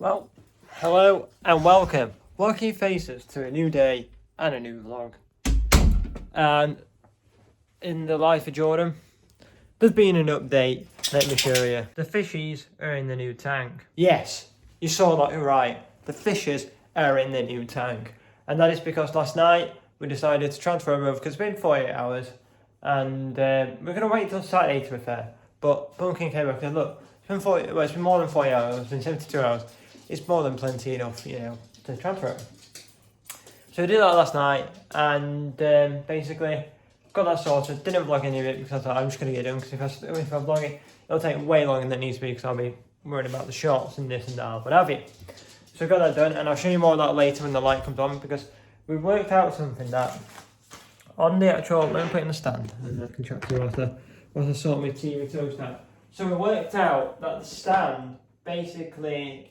Well, hello and welcome. Welcome your faces to a new day and a new vlog. And in the life of Jordan, there's been an update. Let me show you. The fishies are in the new tank. Yes, you saw that right. The fishes are in the new tank. And that is because last night we decided to transfer them over because it's been 48 hours. And we're going to wait till Saturday to be fair. But Pumpkin came up and said, look, it's been more than 40 hours, it's been 72 hours. It's more than plenty enough, to transfer it. So we did that last night, and basically got that sorted. Didn't vlog any of it because I thought I'm just going to get it done, because if I vlog it, it'll take way longer than it needs to be because I'll be worried about the shots and this and that, what have you. So I got that done, and I'll show you more of that later when the light comes on, because we've worked out something that on the actual, let me put it in the stand, and I can chat to you whilst I sort my TV toast out. So we worked out that the stand basically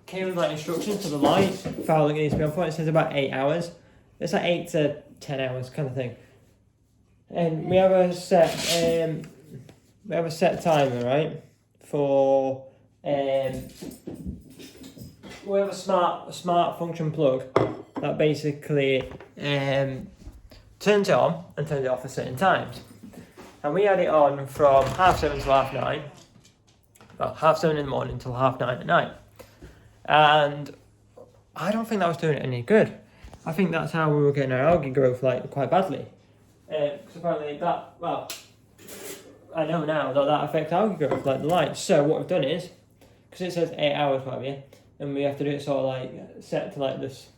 came with like instructions to the light, how long it needs to be on for. It says about 8 hours. It's like 8 to 10 hours kind of thing. And we have a set timer, right? For we have a smart function plug that basically turns it on and turns it off at certain times. And we had it on from 7:30 till 9:30. Well, 7:30 in the morning till 9:30 at night. And I don't think that was doing it any good. I think that's how we were getting our algae growth quite badly. Because apparently I know now that affects algae growth, like the light. So what we've done is, because it says 8 hours, whatever, and we have to do it sort of set to this,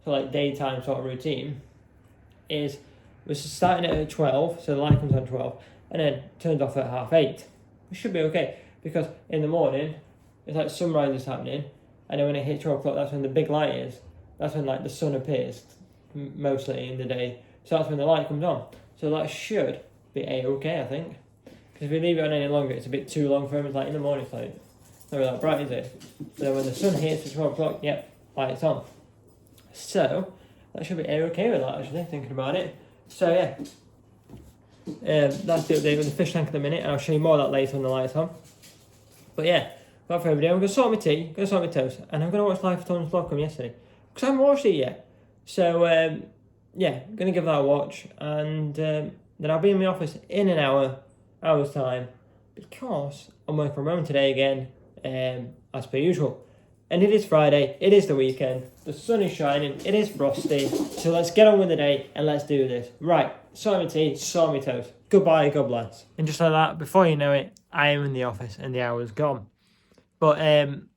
so daytime sort of routine, is we're starting it at 12, so the light comes on 12, and then turns off at 8:30. We should be okay, because in the morning, it's like sunrise is happening, and then when it hits 12 o'clock, that's when the big light is. That's when the sun appears, mostly in the day. So that's when the light comes on. So that should be A-okay, I think. Because if we leave it on any longer, it's a bit too long for him. It's in the morning, it's not really that bright, is it? So when the sun hits at 12 o'clock, yep, light's on. So that should be A-okay with that, actually, thinking about it. So yeah, that's the update with the fish tank at the minute, and I'll show you more of that later when the light's on. But yeah, without further ado, I'm going to sort my tea, going to sort my toast, and I'm going to watch Life of Tom's vlog from yesterday, because I haven't watched it yet. So yeah, I'm going to give that a watch, and then I'll be in my office in an hour's time, because I'm working from home today again, as per usual. And it is Friday, it is the weekend, the sun is shining, it is frosty, so let's get on with the day and let's do this. Right, sort my tea, sort my toast. Goodbye, God bless. And just like that, before you know it, I am in the office and the hour's gone. But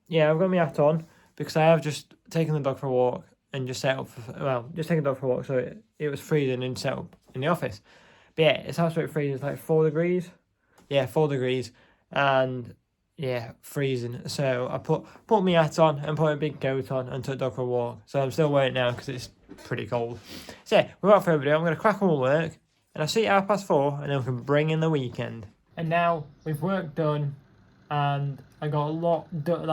yeah, I've got my hat on because I have just taken the dog for a walk and just set up, just taken the dog for a walk, so it was freezing and set up in the office. But yeah, it's absolutely freezing, it's like 4 degrees. Yeah, 4 degrees, and yeah, freezing. So I put my hat on and put a big coat on and took the dog for a walk. So I'm still wearing it now because it's pretty cold. So yeah, without further ado, I'm going to crack on with work, and I'll see you at 4:30, and then we can bring in the weekend. And now we've work done, and I got a lot done.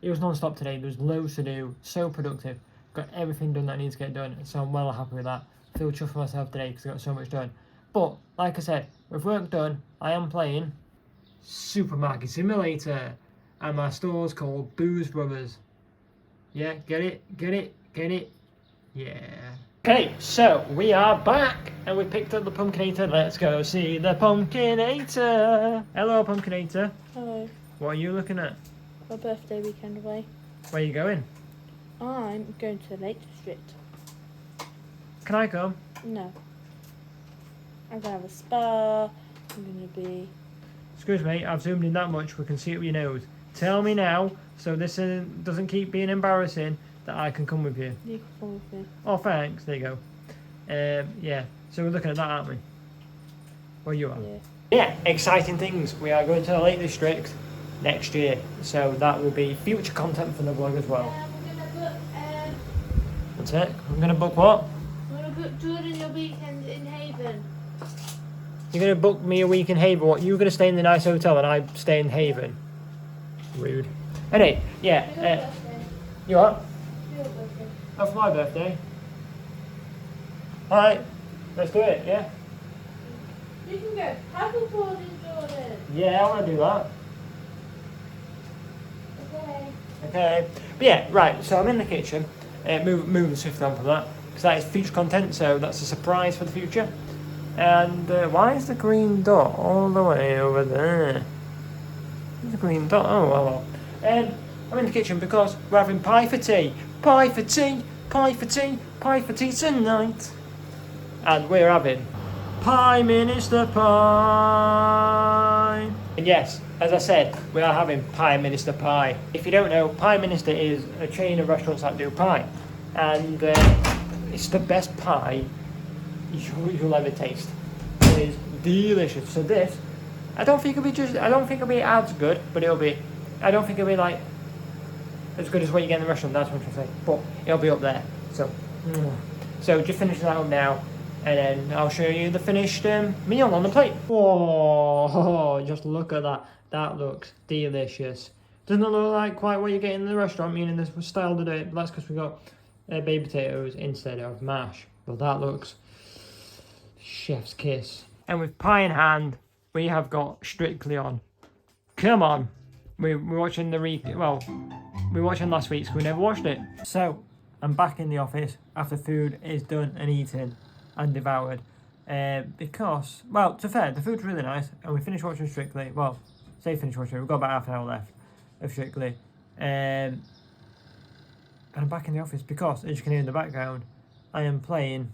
It was non-stop today. There was loads to do. So productive. Got everything done that needs to get done. So I'm well happy with that. I feel chuffed with myself today because I got so much done. But like I said, with work done, I am playing Supermarket Simulator, and my store's called Booze Brothers. Yeah, get it? Yeah. Okay, so we are back, and we picked up the Pumpkinator. Let's go see the Pumpkinator. Hello, Pumpkinator. Hello. What are you looking at? My birthday weekend away. Where are you going? I'm going to the Lake District. Can I come? No. I'm going to have a spa. I'm going to be... Excuse me, I've zoomed in that much, we can see it with your nose. Tell me now, so this doesn't keep being embarrassing, that I can come with you. You can come with me. Oh, thanks, there you go. Yeah, so we're looking at that, aren't we? Where you are? Yeah. Yeah, exciting things. We are going to the Lake District next year, so that will be future content for the vlog as well. We're going to book... That's it. I'm going to book what? We're going to book Jordan your weekend in Haven. You're going to book me a week in Haven. What? You're going to stay in the nice hotel and I stay in Haven? Rude. Anyway, yeah. You what? Your birthday. Oh, for my birthday. Alright, let's do it, yeah? You can go paddleboard in Jordan. Yeah, I want to do that. But yeah, right, so I'm in the kitchen, moving swiftly on from that, because that is future content, so that's a surprise for the future. And why is the green dot all the way over there? There's a green dot, oh well. I'm in the kitchen because we're having pie for tea. Pie for tea, pie for tea, pie for tea tonight. And we're having Pie Minister Pie. And yes, as I said, we are having Pie Minister Pie. If you don't know, Pie Minister is a chain of restaurants that do pie. And it's the best pie you'll ever taste. It is delicious. So this, I don't think it'll be as good, but I don't think it'll be like as good as what you get in the restaurant, that's what I'm trying to say. But it'll be up there. So just finishing that up now, and then I'll show you the finished meal on the plate. Oh, just look at that. That looks delicious. Doesn't it look like quite what you get in the restaurant, meaning this was style today, but that's because we got baked potatoes instead of mash. Well, that looks chef's kiss. And with pie in hand, we have got Strictly on. Come on. We're watching we're watching last week's, we never watched it. So, I'm back in the office after food is done and eaten and devoured. Because, well, to be fair, the food's really nice, and we finished watching Strictly. Well, say finished watching it, we've got about half an hour left of Strictly. And I'm back in the office because, as you can hear in the background, I am playing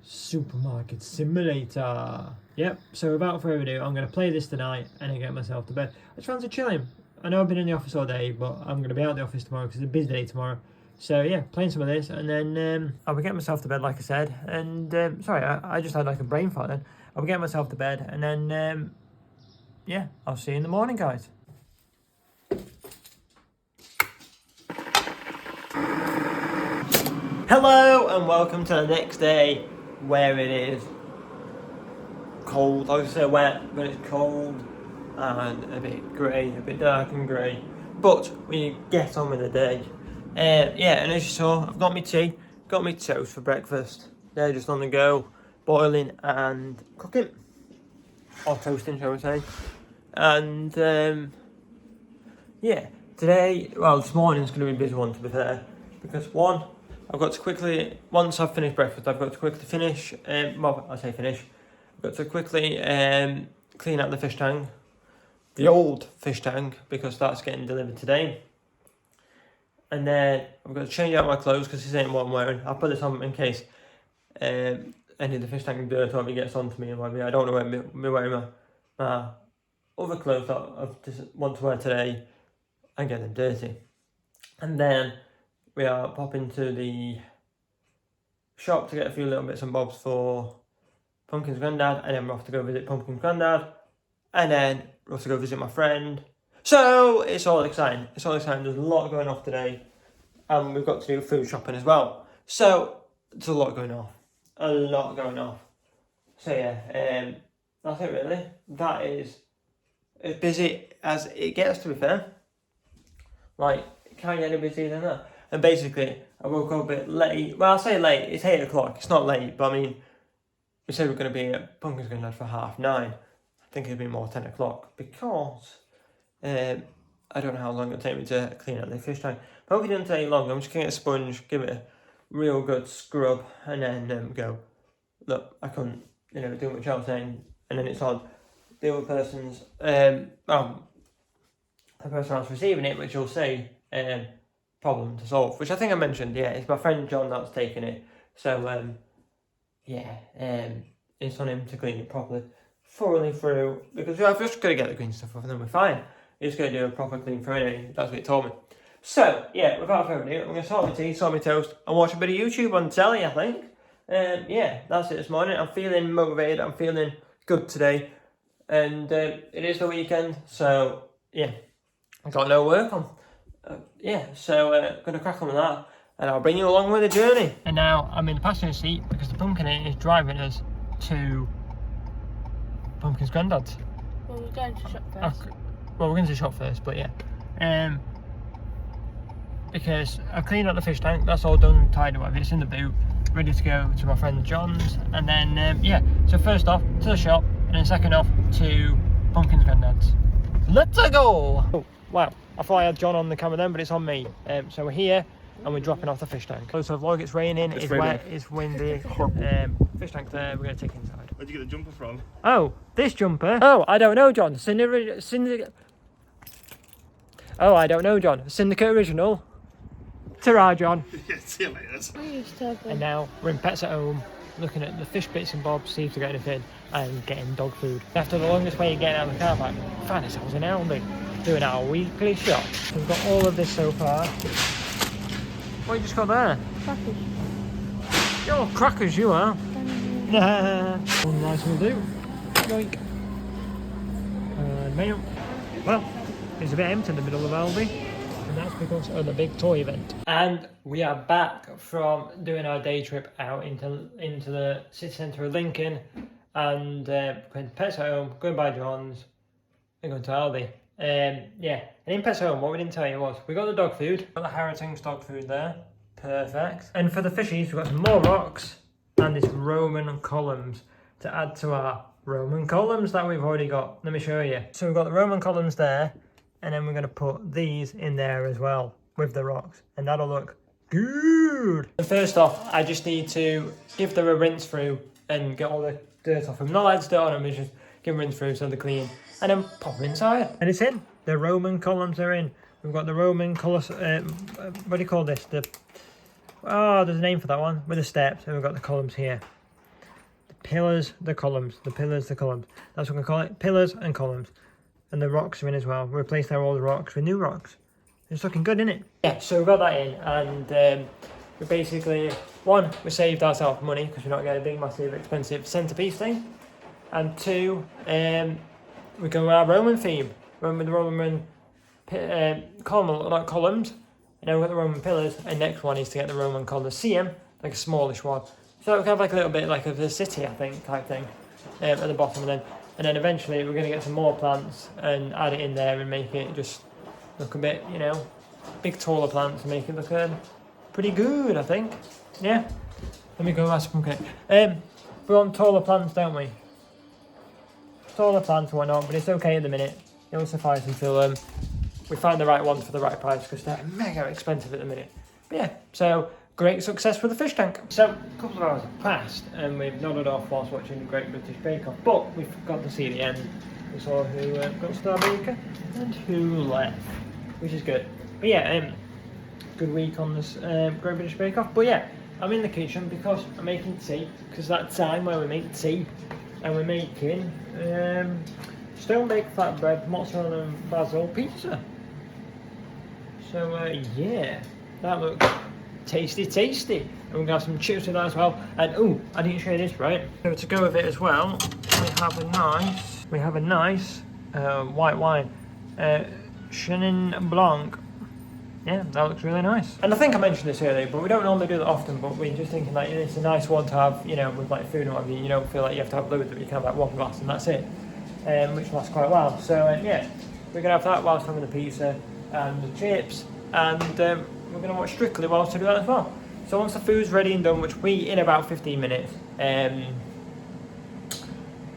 Supermarket Simulator. Yep, so without further ado, I'm going to play this tonight and then get myself to bed. I just fancy chilling. I know I've been in the office all day, but I'm going to be out of the office tomorrow because it's a busy day tomorrow. So yeah, playing some of this, and then I'll be getting myself to bed, like I said. And sorry, I just had like a brain fart then. I'll be getting myself to bed, and then yeah, I'll see you in the morning, guys. Hello and welcome to the next day, where it is cold. I was say wet, but it's cold and a bit grey, a bit dark and grey. But we get on with the day. Yeah, and as you saw, I've got my tea, got my toast for breakfast. They're just on the go, boiling and cooking, or toasting, shall we say. And yeah, this morning's going to be a busy one, to be fair, because one, I've got to quickly, once I've finished breakfast, I've got to quickly finish, I've got to quickly clean out the fish tank, the old fish tank, because that's getting delivered today. And then I've got to change out my clothes because this ain't what I'm wearing. I'll put this on in case any of the fish tank dirt or it gets onto me. And I don't know where I'm wearing my other clothes that I just want to wear today and get them dirty. And then we are popping to the shop to get a few little bits and bobs for Pumpkin's granddad, and then we're off to go visit Pumpkin's granddad, and then we're off to go visit my friend. So it's all exciting. There's a lot going off today, and we've got to do food shopping as well. So there's a lot going off. So yeah, that's it really. That is as busy as it gets, to be fair. Like, it can't get any busier than that. And basically, I woke up a bit late. Well, I'll say late. It's 8 o'clock. It's not late, but I mean, we said we're going to be at Pumpkin's granddad for 9:30. I think it'll be more 10 o'clock because I don't know how long it'll take me to clean out the fish tank. But hopefully it doesn't take long. I'm just going to get a sponge, give it a real good scrub, and then go. Look, I couldn't, do much else then. And then it's on the other person's, the person else receiving it, which you'll see, problem to solve. Which I think I mentioned, yeah, it's my friend John that's taking it. So, it's on him to clean it properly, thoroughly through, because I've just got to get the green stuff off and then we're fine. He's going to do a proper clean through anyway, that's what he told me. So, yeah, without further ado, I'm going to sort my tea, sort my toast, and watch a bit of YouTube on telly, I think. Yeah, that's it this morning. I'm feeling motivated, I'm feeling good today, and it is the weekend, so, yeah, I got no work on. Going to crack on with that, and I'll bring you along with the journey. And now I'm in the passenger seat because the pumpkin is driving us to Pumpkin's granddad's. Well, we're going to shop first. We're going to shop first, but yeah. Because I've cleaned out the fish tank, that's all done, tied away, it's in the boot, ready to go to my friend John's, and then, so first off, to the shop, and then second off, to Pumpkin's granddad's. Let's go! Wow, I thought I had John on the camera then, but it's on me. So we're here and we're dropping off the fish tank. So vlog, it's raining, it's wet, it's windy. Fish tank there, we're going to take inside. Where'd you get the jumper from? Oh, this jumper? Oh, I don't know, John. Oh, I don't know, John. Syndicate original. Ta-ra, John. Yeah, see you later. And now we're in Pets at Home, looking at the fish bits and bobs, see if they get anything, and getting dog food. After the longest way of getting out of the car park, we found ourselves in Aldi, doing our weekly shop. So we've got all of this so far. What you just got there? Crackers. You're crackers, you are. Nah. One nice will do. Yoink. And mail. Well, it's a bit empty in the middle of Aldi. And that's because of the big toy event. And we are back from doing our day trip out into the city centre of Lincoln. And going to Pets at Home, going by John's, and going to Aldi. Yeah, and in Pets at Home, what we didn't tell you was, we got the dog food. Got the Harrington's dog food there. Perfect. And for the fishies, we've got some more rocks and this Roman columns to add to our Roman columns that we've already got. Let me show you. So we've got the Roman columns there, and then we're going to put these in there as well with the rocks, and that'll look good. And first off, I just need to give them a rinse through and get all the dirt off them. Not like dirt on them, it's just give them a rinse through so they're clean, and then pop them inside. And it's in. The Roman columns are in. We've got the Roman colors. What do you call this? Oh, there's a name for that one, with the steps, and we've got the columns here. The pillars, the columns, the pillars, the columns. That's what we call it, pillars and columns. And the rocks are in as well. We replaced our old rocks with new rocks. It's looking good, isn't it? Yeah, so we got that in, and we basically, one, we saved ourselves money, because we're not getting a big, massive, expensive centrepiece thing. And two, we go with our Roman theme. Went with the Roman columns. And then we've got the Roman pillars, and next one is to get the Roman Colosseum, like a smallish one. So we have like a little bit like of the city, I think, type thing, at the bottom, and then eventually we're going to get some more plants and add it in there and make it just look a bit, you know, big taller plants and make it look pretty good, I think. Yeah. Let me go ask some cake. We want taller plants, don't we? Taller plants and whatnot, but it's okay at the minute. It'll suffice until we find the right ones for the right price, because they're mega expensive at the minute. But yeah, so great success for the fish tank. So a couple of hours have passed and we've nodded off whilst watching the Great British Bake Off, but we've got to see the end. We saw who got Star Baker and who left, which is good. But yeah, good week on this Great British Bake Off. But yeah, I'm in the kitchen because I'm making tea, because that's time where we make tea, and we're making stone baked flatbread, mozzarella and basil pizza. So yeah, that looks tasty, tasty. And we're going to have some chips with that as well. And oh, I didn't show you this, right? So to go with it as well, we have a nice white wine, Chenin Blanc. Yeah, that looks really nice. And I think I mentioned this earlier, but we don't normally do that often, but we're just thinking like it's a nice one to have, you know, with like food and whatever. You don't feel like you have to have loads of it, you can have like one glass and that's it, which lasts quite a while. So yeah, we're going to have that whilst having the pizza and the chips, and we're going to watch Strictly whilst we do that as well. So once the food's ready and done, which we in about 15 minutes,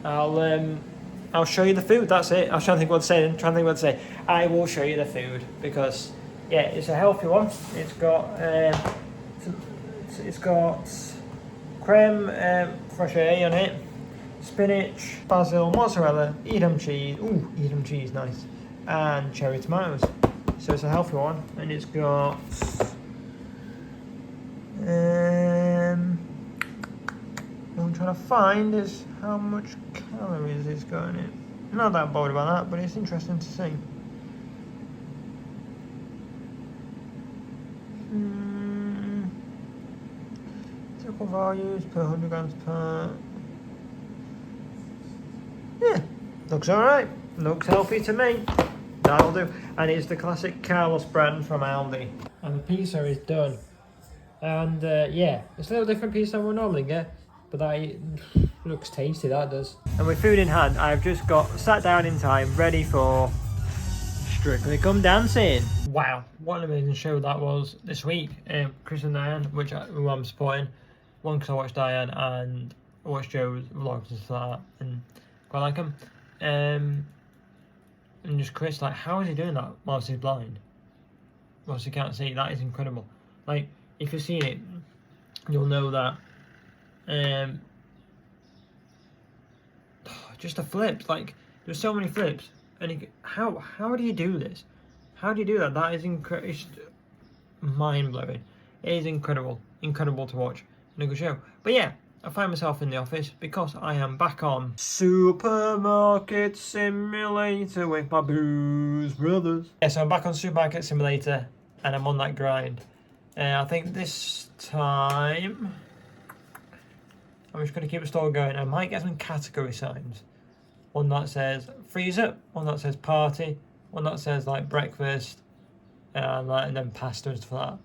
I'll show you the food. That's it. I was trying to think what to say. I will show you the food because yeah, it's a healthy one. It's got creme fraiche on it, spinach, basil, mozzarella, Edam cheese. Ooh, Edam cheese, nice, and cherry tomatoes. So it's a healthy one, and it's got what I'm trying to find is how much calories it's got in it. I'm not that bothered about that, but it's interesting to see. Typical values per 100 grams per. Yeah, looks alright. Looks healthy to me. That'll do. And it's the classic Carlos brand from Aldi. And the pizza is done. And yeah, it's a little different pizza than we normally get, but that looks tasty, that does. And with food in hand, I've just got sat down in time, ready for Strictly Come Dancing. Wow, what an amazing show that was this week. Chris and Diane, who I'm supporting. One because I watched Diane and I watched Joe's vlogs and stuff like that, and quite like them. And just Chris, like, how is he doing that whilst he's blind? Whilst he can't see, that is incredible. Like, if you've seen it, you'll know that. Just the flips, like, there's so many flips. And how do you do this? How do you do that? That is incredible. It's mind blowing. It is incredible to watch in a good show. But yeah, I find myself in the office because I am back on Supermarket Simulator with my Blues Brothers. Yeah, so I'm back on Supermarket Simulator and I'm on that grind. I think this time I'm just going to keep the store going. I might get some category signs. One that says freezer, one that says party, one that says like breakfast, and then pasta and stuff like that.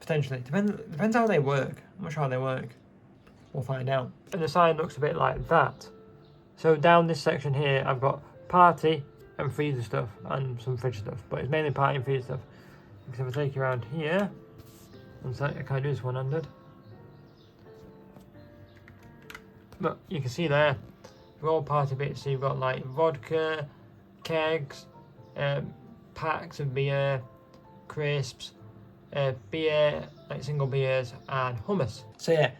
Potentially. Depends how they work. I'm not sure how they work. We'll find out. And the sign looks a bit like that. So down this section here, I've got party and freezer stuff and some fridge stuff. But it's mainly party and freezer stuff. Because if I take you around here, I can't do this one-handed. But you can see there, you've got all party bits. So you've got like vodka, kegs, packs of beer, crisps, beer, like single beers, and hummus. So yeah,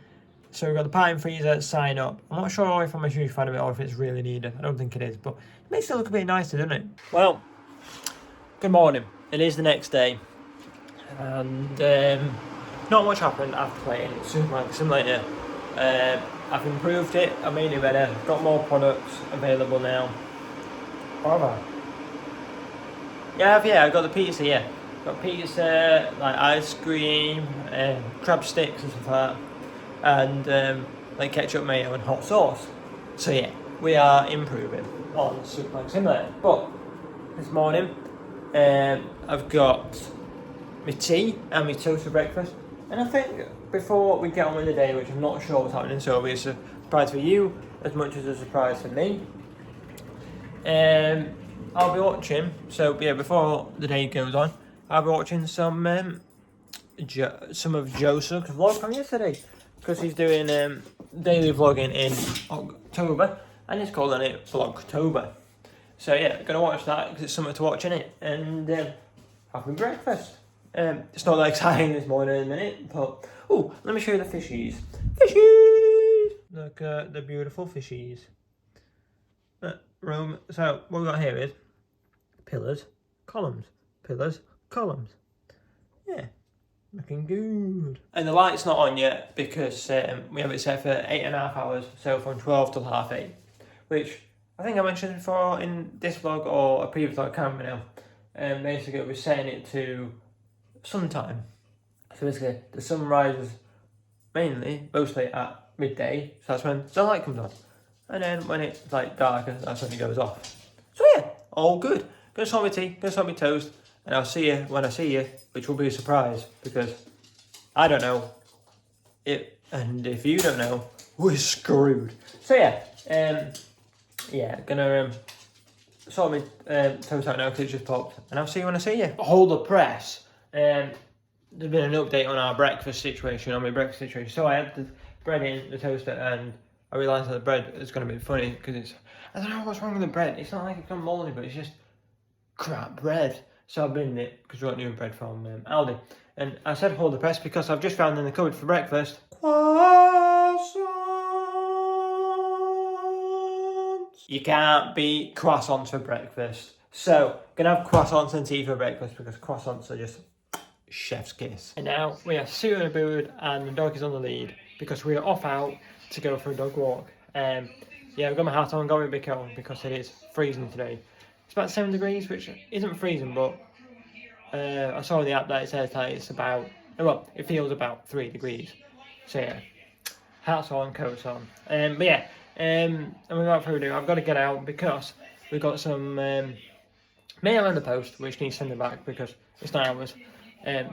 so we've got the party and freezer, sign up. I'm not sure if I'm a huge fan of it or if it's really needed. I don't think it is, but it makes it look a bit nicer, doesn't it? Well, good morning. It is the next day, and not much happened after playing Supermarket Simulator. I've improved it, I made it better, got more products available now. What have I? Yeah, I've got the pizza, yeah. Got pizza, like ice cream, crab sticks and stuff like that. And like ketchup, mayo and hot sauce. So yeah, we are improving on Supermarket Simulator. But this morning, I've got my tea and my toast for breakfast. And I think before we get on with the day, which I'm not sure what's happening, so it'll be a surprise for you as much as a surprise for me. I'll be watching, so yeah, before the day goes on, I'll be watching some of Joseph's vlog from yesterday, because he's doing daily vlogging in October, and he's calling it Vlogtober. So yeah, gonna watch that because it's something to watch in it, and have my breakfast. It's not that exciting this morning in a minute, but oh, let me show you the fishies. Fishies! Look at the beautiful fishies. So what we've got here is pillars, columns, pillars, columns. Yeah, looking good. And the light's not on yet because we have it set for 8.5 hours, so from 12 till 8:30, which I think I mentioned before in this vlog or a previous vlog, I can't remember now. Basically, we're setting it to suntime. So basically, the sun rises mostly at midday, so that's when the light comes on. And then when it's like darker, that's when it goes off. So yeah, all good. Gonna sort my tea, gonna sort my toast, and I'll see you when I see you, which will be a surprise because I don't know it, and if you don't know, we're screwed. So yeah, gonna sort my toast out now because it just popped, and I'll see you when I see you. Hold the press. There's been an update on our breakfast situation, So I had the bread in the toaster, and I realised that the bread is going to be funny because it's, I don't know what's wrong with the bread. It's not like it's gone mouldy, but it's just crap bread. So I've been in it because we got new bread from Aldi. And I said hold the press because I've just found in the cupboard for breakfast croissants. You can't beat croissants for breakfast. So, gonna have croissants and tea for breakfast because croissants are just chef's kiss. And now we are suited and booed and the dog is on the lead because we are off out to go for a dog walk. Yeah, I've got my hat on, got my big coat on because it is freezing today. It's about 7 degrees, which isn't freezing, but I saw on the app that it says that it's about, well, it feels about 3 degrees. So yeah, hats on, coats on. But yeah, and without further ado, I've got to get out because we've got some mail in the post, which needs sending back because it's not ours.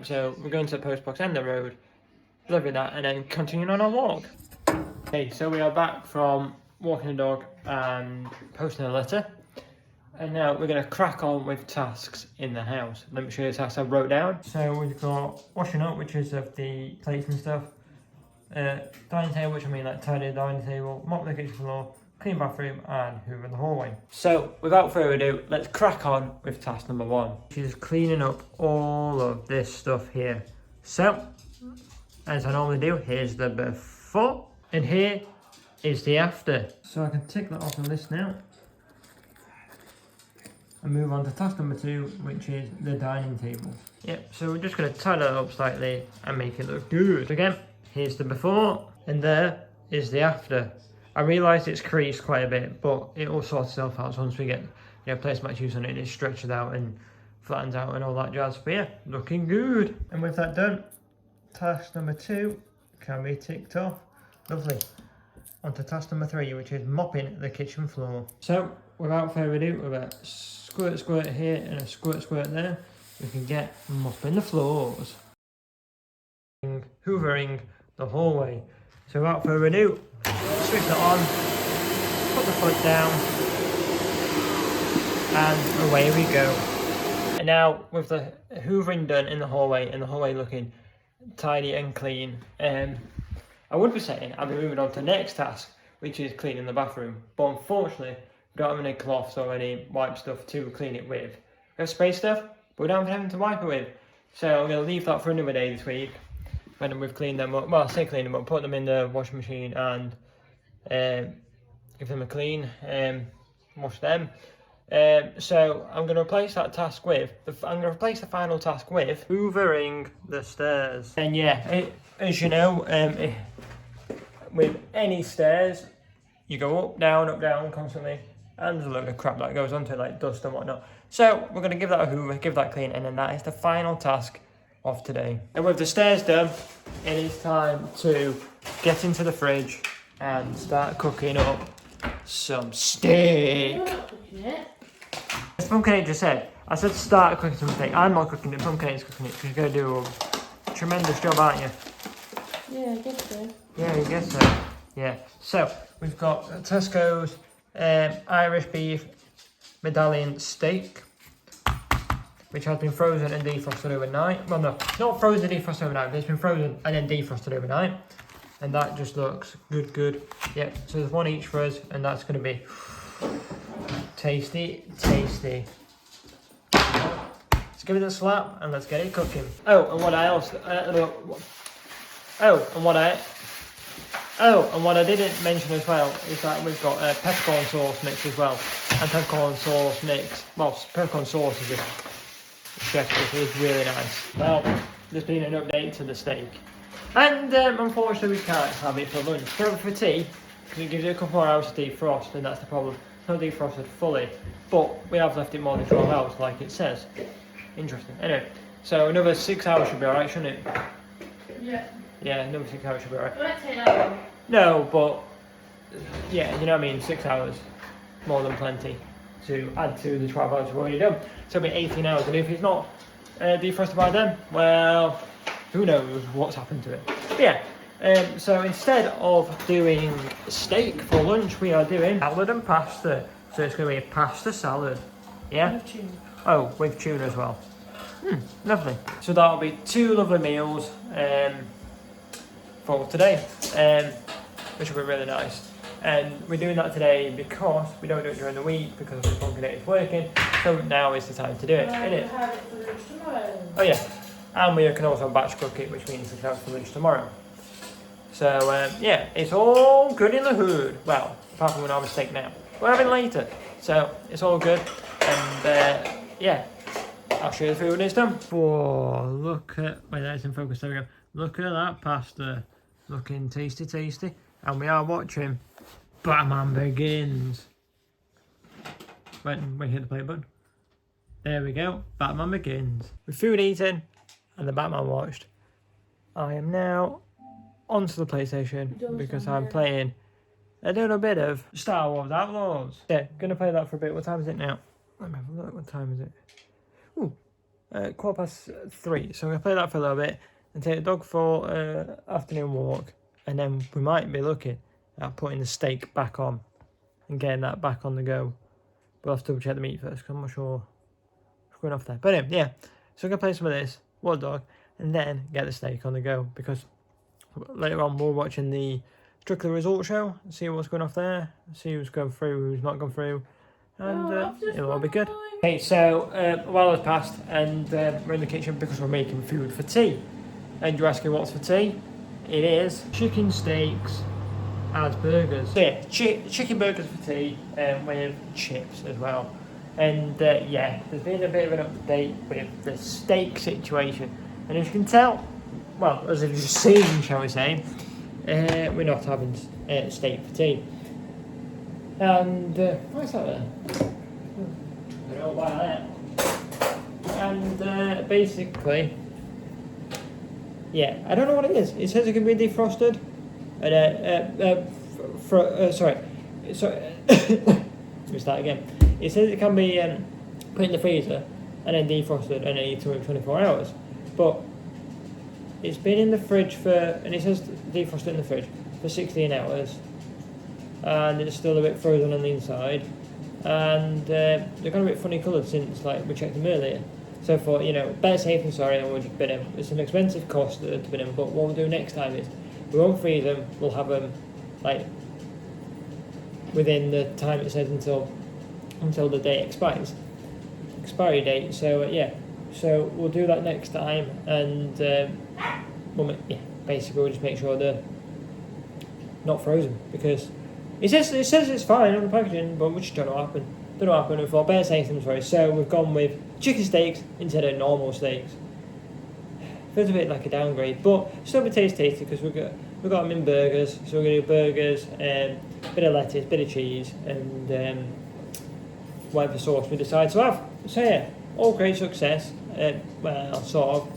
So we're going to the post box end of the road, delivering that, and then continuing on our walk. Okay, so we are back from walking the dog and posting a letter, and now we're going to crack on with tasks in the house. Let me show you the tasks I wrote down. So we've got washing up, which is of the plates and stuff, dining table, which I mean like tidy the dining table, mop the kitchen floor, clean bathroom and hoover the hallway. So without further ado, let's crack on with task number 1, which is cleaning up all of this stuff here. So, as I normally do, here's the before and here is the after. So I can tick that off the list now and move on to task number 2, which is the dining table. Yep, so we're just going to tidy that up slightly and make it look good. So again, here's the before and there is the after. I realise it's creased quite a bit, but it will sort itself out once we get placemat juice on it and it stretches out and flattens out and all that jazz. But yeah, looking good. And with that done, task number 2 can be ticked off. Lovely. On to task number 3, which is mopping the kitchen floor. So without further ado, with a squirt here and a squirt there, we can get mopping the floors. Hoovering the hallway. So without further ado, switch it on, put the foot down, and away we go. And now with the hoovering done in the hallway and the hallway looking tidy and clean, I would be saying I'll be moving on to the next task, which is cleaning the bathroom. But unfortunately, we don't have any cloths or any wipe stuff to clean it with. We have spray stuff, but we don't have anything to wipe it with. So I'm going to leave that for another day this week, when we've cleaned them up. Well, I say clean them up, put them in the washing machine and give them a clean, wash them. So I'm going to replace that task with, I'm going to replace the final task with hoovering the stairs. And yeah, as you know, with any stairs, you go up, down constantly, and there's a load of crap that goes onto it, like dust and whatnot. So we're going to give that a hoover, give that a clean, and then that is the final task of today. And with the stairs done, it is time to get into the fridge and start cooking up some steak. You're not cooking it. As Pumpkin just said, I said start cooking some steak. I'm not cooking it, Pumpkin is cooking it, because you're going to do a tremendous job, aren't you? Yeah, I guess so. Yeah, I guess so. Yeah. So we've got Tesco's Irish beef medallion steak, which has been frozen and defrosted overnight. Well, no, not frozen and defrosted overnight, but it's been frozen and then defrosted overnight. And that just looks good. Yep, so there's one each for us, and that's going to be tasty. Let's give it a slap and let's get it cooking. And what I didn't mention as well is that we've got peppercorn sauce mix as well. And peppercorn sauce mix, well, peppercorn sauce is just chef, it is really nice. Well, there's been an update to the steak. And unfortunately we can't have it for lunch. Go for tea, because it gives you a couple more hours to defrost, and that's the problem. It's not defrosted fully, but we have left it more than 12 hours like it says. Interesting. Anyway, so another 6 hours should be alright, shouldn't it? Yeah. Yeah, another 6 hours should be alright. It won't take that long. No, but yeah, you know what I mean, 6 hours, more than plenty to add to the 12 hours we've already done. So it'll be 18 hours, and if it's not defrosted by then, well, who knows what's happened to it. But yeah, so instead of doing steak for lunch, we are doing salad and pasta. So it's going to be a pasta salad. Yeah? With tuna. Oh, with tuna as well. Lovely. So that'll be 2 lovely meals for today, which will be really nice. And we're doing that today because we don't do it during the week because the Pumpkin is working. So now is the time to do it, isn't it? Have it for lunch tomorrow. Oh yeah, and we can also batch cook it, which means we can have it for lunch tomorrow. So yeah, it's all good in the hood. Well, apart from when I have a steak now. We're having later, so it's all good. And yeah, I'll show you the food when it's done. Oh, look at, wait, that's in focus, there we go. Look at that pasta, looking tasty. And we are watching Batman Begins. When we hit the play button. There we go, Batman Begins. With food eaten and the Batman watched, I am now onto the PlayStation because I'm playing a little bit of Star Wars Outlaws. Yeah, gonna play that for a bit. What time is it now? Let me have a look, what time is it? Ooh, 3:15. So I'm gonna play that for a little bit and take the dog for afternoon walk, and then we might be looking at putting the steak back on and getting that back on the go. But I'll have to double check the meat first because I'm not sure what's going off there. But anyway, yeah, so I'm gonna play some of this, walk the dog, and then get the steak on the go, because later on we're watching the Strictly result show, see what's going off there, see who's gone through, who's not gone through, and it'll all be good. Okay, so a while has passed, and we're in the kitchen because we're making food for tea. And you're asking what's for tea? It is chicken steaks as burgers. So yeah, chicken burgers for tea, with chips as well. And yeah, there's been a bit of an update with the steak situation. And as you can tell, well, as if you've seen, shall we say, we're not having steak for tea. And what's that there? I don't know why that. And basically, yeah, I don't know what it is. It says it can be defrosted. And sorry. Let me start again. It says it can be put in the freezer and then defrosted and then eaten within 24 hours. But it's been in the fridge for, and it says defrosted in the fridge for 16 hours. And it's still a bit frozen on the inside. And they're kind of a bit funny coloured since like we checked them earlier. So I thought, better safe than sorry, and we'll just bin them. It's an expensive cost to bin them, but what we'll do next time is we won't freeze them. We'll have them like within the time it says until the day expiry date. So yeah, so we'll do that next time, and basically we'll just make sure they're not frozen because it says it's fine on the packaging, but we just don't know what happened. Don't know what happened. We thought better safe than sorry, so we've gone with chicken steaks instead of normal steaks. Feels a bit like a downgrade, but still be tasty because we've got them in burgers. So we're gonna do burgers, bit of lettuce, bit of cheese, and whatever sauce we decide to have. So yeah, all great success. Well, sort of.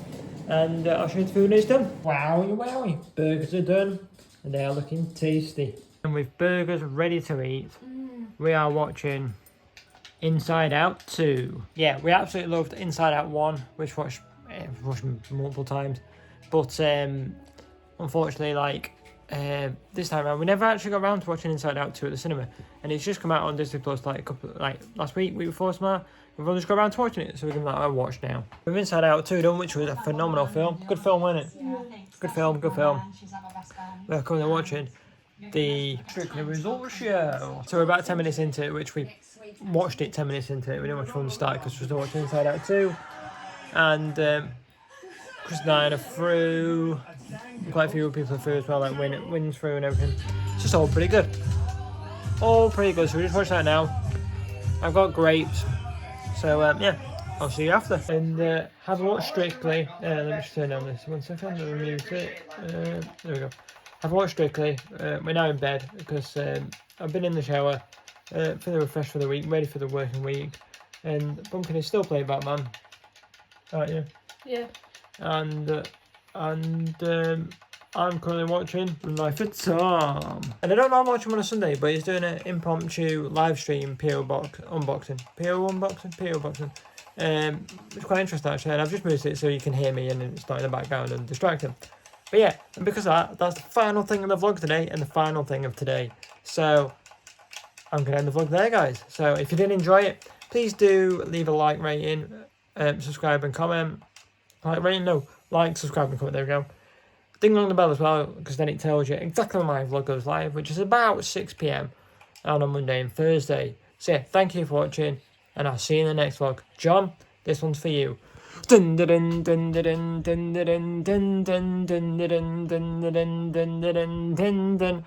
And I'll show you the food when it's done. Wowie wowie! Burgers are done, and they are looking tasty. And with burgers ready to eat, we are watching Inside Out 2. Yeah, we absolutely loved Inside Out 1, which watched multiple times. But unfortunately, this time around, we never actually got around to watching Inside Out 2 at the cinema. And it's just come out on Disney Plus last week before tomorrow. We've only just got around to watching it, so we're giving that a watch now. We've Inside Out 2 done, which was a phenomenal film. Good film, wasn't it? Good film. We're currently watching the Strictly Result Show. So we're about 10 minutes into it, which we watched it 10 minutes into it. We didn't watch from the start because we were still watching Inside Out 2. And Chris and I are through. Quite a few people are through as well, like wins through and everything. It's just all pretty good. All pretty good. So we just watch that now. I've got grapes. So yeah, I'll see you after. And have watched Strictly. Let me just turn down this 1 second. Let me mute it. There we go. I've watched Strictly. We're now in bed because I've been in the shower, feeling refreshed for the week, ready for the working week. And Bumpkin is still playing Batman, aren't you? Yeah. And I'm currently watching Life of Tom. And I don't know how much I'm on a Sunday, but he's doing an impromptu live stream PO unboxing. It's quite interesting actually, and I've just moved it so you can hear me and it's not in the background and distract him. But yeah, and because of that's the final thing of the vlog today and the final thing of today. So I'm going to end the vlog there, guys. So if you did enjoy it, please do leave a like rating, subscribe and comment. Like, subscribe and comment, there we go. Ding along the bell as well, because then it tells you exactly when my vlog goes live, which is about 6 PM on a Monday and Thursday. So yeah, thank you for watching, and I'll see you in the next vlog. John, this one's for you. Dun dun dun dun dun dun dun dun dun dun dun dun dun dun dun dun dun.